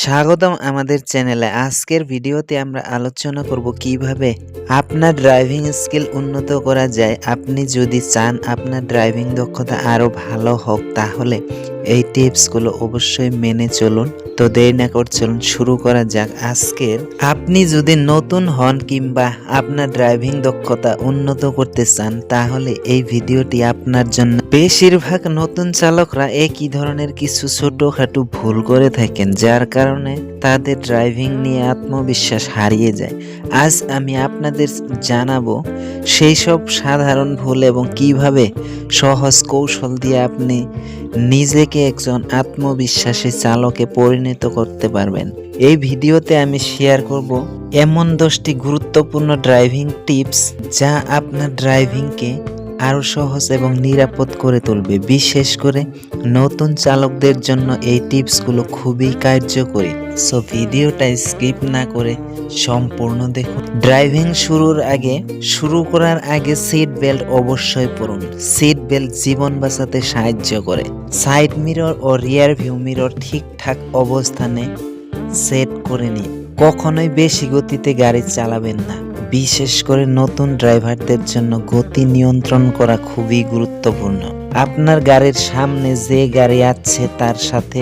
স্বাগতম আমাদের চ্যানেলে। আজকের ভিডিওতে আমরা আলোচনা করব কিভাবে আপনার ড্রাইভিং স্কিল উন্নত করা যায়। আপনি যদি চান আপনার ড্রাইভিং দক্ষতা আরও ভালো হোক, তাহলে এই টিপসগুলো অবশ্যই মেনে চলুন। তো দেরি না করে চলুন শুরু করা যাক আজকের। আপনি যদি নতুন হন কিংবা আপনার ড্রাইভিং দক্ষতা উন্নত করতে চান, তাহলে এই ভিডিওটি আপনার জন্য। বেশিরভাগ নতুন চালকরা একই ধরনের কিছু ছোটখাটো ভুল করে থাকেন, যার কারণে তাদের ড্রাইভিং নিয়ে আত্মবিশ্বাস হারিয়ে যায়। আজ আমি আপনাদের জানাবো সেই সব সাধারণ ভুল এবং কিভাবে সহজ কৌশল দিয়ে আপনি নিজেকে একজন আত্মবিশ্বাসী চালকে পরিণত করতে পারবেন। এই ভিডিওতে আমি শেয়ার করব এমন 10টি গুরুত্বপূর্ণ ড্রাইভিং টিপস যা আপনার ড্রাইভিংকে আরও সহজ এবং নিরাপদ করে তুলবে। বিশেষ করে নতুন চালকদের জন্য এই টিপসগুলো খুবই কার্যকরী। সো ভিডিওটা স্কিপ না করে সম্পূর্ণ দেখুন। ড্রাইভিং শুরু করার আগে সিট বেল্ট অবশ্যই পরুন। সিট বেল্ট জীবন বাঁচাতে সাহায্য করে। সাইড মিরর ও রিয়ার ভিউ মিরর ঠিকঠাক অবস্থানে সেট করে নিন। কখনোই বেশি গতিতে গাড়ি চালাবেন না। বিশেষ করে নতুন ড্রাইভারদের জন্য গতি নিয়ন্ত্রণ করা খুবই গুরুত্বপূর্ণ। আপনার গাড়ির সামনে যে গাড়ি আছে তার সাথে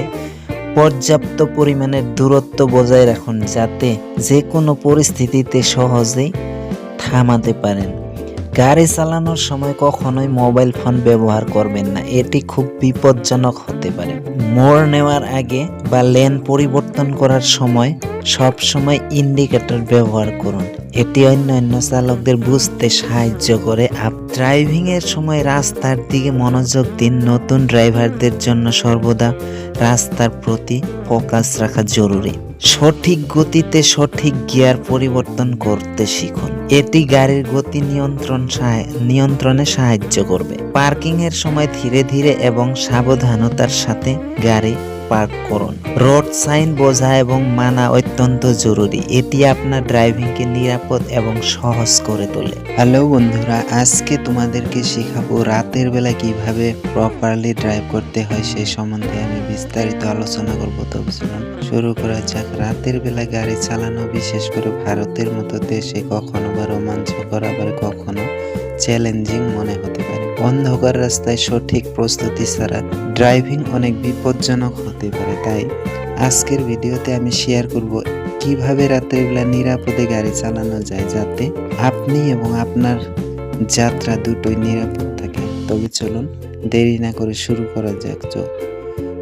পর্যাপ্ত পরিমাণের দূরত্ব বজায় রাখুন, যাতে যে কোনো পরিস্থিতিতে সহজেই থামাতে পারেন। গাড়ি চালানোর সময় কখনোই মোবাইল ফোন ব্যবহার করবেন না, এটি খুব বিপজ্জনক হতে পারে। মোড় নেওয়ার আগে বা লেন পরিবর্তন করার সময় সব সময় ইন্ডিকেটর ব্যবহার করুন, এটি অন্যান্য চালকদের বুঝতে সাহায্য করে। ড্রাইভিং এর সময় রাস্তার দিকে মনোযোগ দিন। নতুন ড্রাইভারদের জন্য সর্বদা রাস্তার প্রতি ফোকাস রাখা জরুরি। সঠিক গতিতে সঠিক গিয়ার পরিবর্তন করতে শিখুন, এটি গাড়ির গতি নিয়ন্ত্রণে সাহায্য করবে। পার্কিং এর সময় ধীরে ধীরে এবং সাবধানতার সাথে গাড়ি পার্ক করুন। রোড সাইন বোঝা এবং মানা অত্যন্ত জরুরি, এটি আপনার ড্রাইভিংকে নিরাপদ এবং সহজ করে তোলে। হ্যালো বন্ধুরা, আজকে তোমাদেরকে শেখাবো রাতের বেলা কিভাবে প্রপারলি ড্রাইভ করতে হয়, সেই সম্বন্ধে আমি বিস্তারিত আলোচনা করবো। তো চলুন শুরু করা যাক। রাতের বেলা গাড়ি চালানো, বিশেষ করে ভারতের মতো দেশে, কখনো বা রোমাঞ্চকর আবার কখনো চ্যালেঞ্জিং মনে হতে পারে। অন্ধকার রাস্তায় সঠিক প্রস্তুতি ছাড়া ড্রাইভিং অনেক বিপজ্জনক হতে পারে। তাই আজকের ভিডিওতে আমি শেয়ার করব কিভাবে রাতের বেলা নিরাপদে গাড়ি চালানো যায়, যাতে আপনি এবং আপনার যাত্রা দুটোই নিরাপদ থাকে। তবে চলুন দেরি না করে শুরু করা যাক।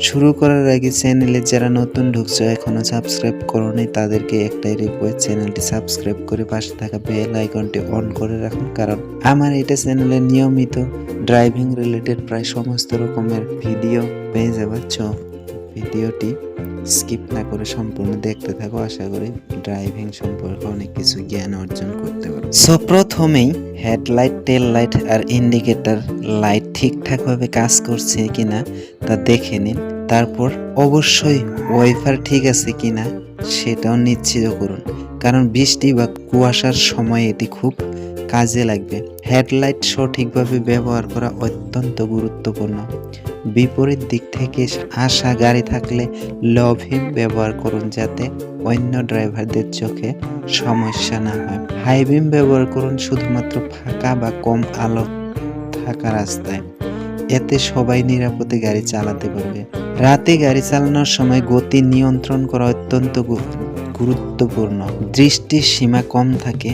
শুরু করার আগে চ্যানেলে যারা নতুন ঢুকছো, এখনো সাবস্ক্রাইব করোনি, তাদেরকে একটাই রিকোয়েস্ট, চ্যানেলটি সাবস্ক্রাইব করে পাশে থাকা বেল আইকনটি অন করে রাখুন, কারণ আমার এটা চ্যানেলে নিয়মিত ড্রাইভিং রিলেটেড প্রায় সমস্ত রকমের ভিডিও পেয়ে যাবে। ভিডিওটি স্কিপ না করে সম্পূর্ণ দেখতে থাকো, আশা করি ড্রাইভিং সম্পর্কে অনেক কিছু জ্ঞান অর্জন করতে পারো। সো প্রথমেই হেডলাইট, টেল লাইট আর ইন্ডিকেটর লাইট ঠিকঠাকভাবে কাজ করছে কিনা তা দেখে নিন। তারপর অবশ্যই ওয়াইফার ঠিক আছে কিনা সেটাও নিশ্চিত করুন, কারণ বৃষ্টি বা কুয়াশার সময় এটি খুব কাজে লাগবে। হেডলাইট সঠিকভাবে ব্যবহার করা অত্যন্ত গুরুত্বপূর্ণ। বিপরীত দিক থেকে আসা গাড়ি থাকলে লো বিম ব্যবহার করুন, যাতে অন্য ড্রাইভারদের চোখে সমস্যা না হয়। হাই বিম ব্যবহার করুন শুধুমাত্র ফাঁকা বা কম আলো থাকা রাস্তায়, এতে সবাই নিরাপদে গাড়ি চালাতে পারবে। রাতে গাড়ি চালানোর সময় গতি নিয়ন্ত্রণ করা অত্যন্ত গুরুত্বপূর্ণ। দৃষ্টির সীমা কম থাকে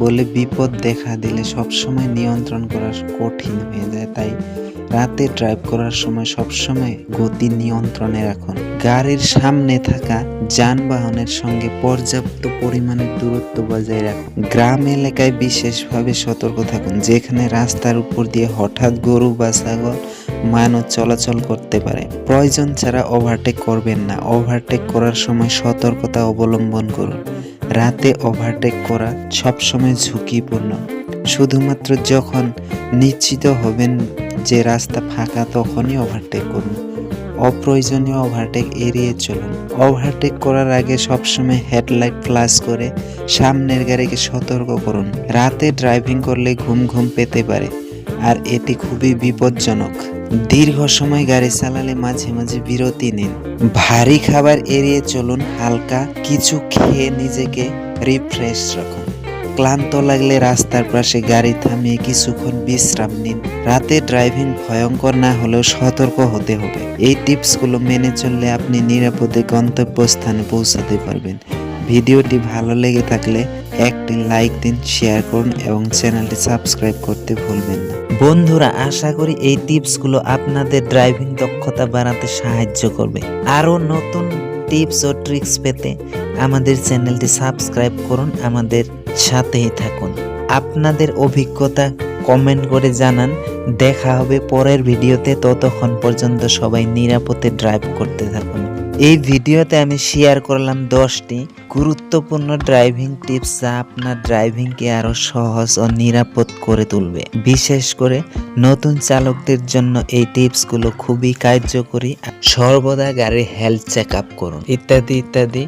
বলে বিপদ দেখা দিলে সবসময় নিয়ন্ত্রণ করা কঠিন হয়ে যায়। তাই রাতে ড্রাইভ করার সময় সবসময় গতি নিয়ন্ত্রণে রাখুন। গাড়ির সামনে থাকা যানবাহনের সঙ্গে পর্যাপ্ত পরিমাণে দূরত্ব বজায় রাখুন। গ্রাম এলাকায় বিশেষভাবে সতর্ক থাকুন, যেখানে রাস্তার উপর দিয়ে হঠাৎ গরু বা ছাগল মানুষ চলাচল করতে পারে। প্রয়োজন ছাড়া ওভারটেক করবেন না। ওভারটেক করার সময় সতর্কতা অবলম্বন করুন। রাতে ওভারটেক করা সবসময় ঝুঁকিপূর্ণ। শুধুমাত্র যখন নিশ্চিত হবেন যে রাস্তা ফাঁকা, তখনই ওভারটেক করুন। অপ্রয়োজনীয় ওভারটেক এড়িয়ে চলুন। ওভারটেক করার আগে সবসময় হেডলাইট ফ্ল্যাশ করে সামনের গাড়িকে সতর্ক করুন। রাতে ড্রাইভিং করলে ঘুম পেতে পারে, আর এটি খুবই বিপজ্জনক। দীর্ঘ সময় গাড়ি চালালে মাঝে মাঝে বিরতি নিন। ভারী খাবার এড়িয়ে চলুন, হালকা কিছু খেয়ে নিজেকে রিফ্রেশ রাখুন। ক্লান্ত লাগলে রাস্তার পাশে গাড়ি থামিয়ে কিছুক্ষণ বিশ্রাম নিন। রাতে ড্রাইভিং ভয়ঙ্কর না হলেও সতর্ক হতে হবে। এই টিপসগুলো মেনে চললে আপনি নিরাপদে গন্তব্যস্থানে পৌঁছাতে পারবেন। ভিডিওটি ভালো লেগে থাকলে একটি লাইক দিন, শেয়ার করুন এবং চ্যানেলটি সাবস্ক্রাইব করতে ভুলবেন না। বন্ধুরা, আশা করি এই টিপসগুলো আপনাদের ড্রাইভিং দক্ষতা বাড়াতে সাহায্য করবে। আরও নতুন টিপস ও ট্রিক্স পেতে আমাদের চ্যানেলটি সাবস্ক্রাইব করুন, আমাদের সাথেই থাকুন। আপনাদের অভিজ্ঞতা কমেন্ট করে জানান। দেখা হবে পরের ভিডিওতে, ততক্ষণ পর্যন্ত সবাই নিরাপদে ড্রাইভ করতে থাকুন। এই ভিডিওতে আমি শেয়ার করলাম 10টি গুরুত্বপূর্ণ ড্রাইভিং টিপস যা আপনার ড্রাইভিংকে আরো সহজ ও নিরাপদ করে তুলবে। বিশেষ করে নতুন চালকদের জন্য এই টিপসগুলো খুবই কার্যকরী। সর্বদা গাড়ির হেলথ চেক আপ করুন, ইত্যাদি ইত্যাদি।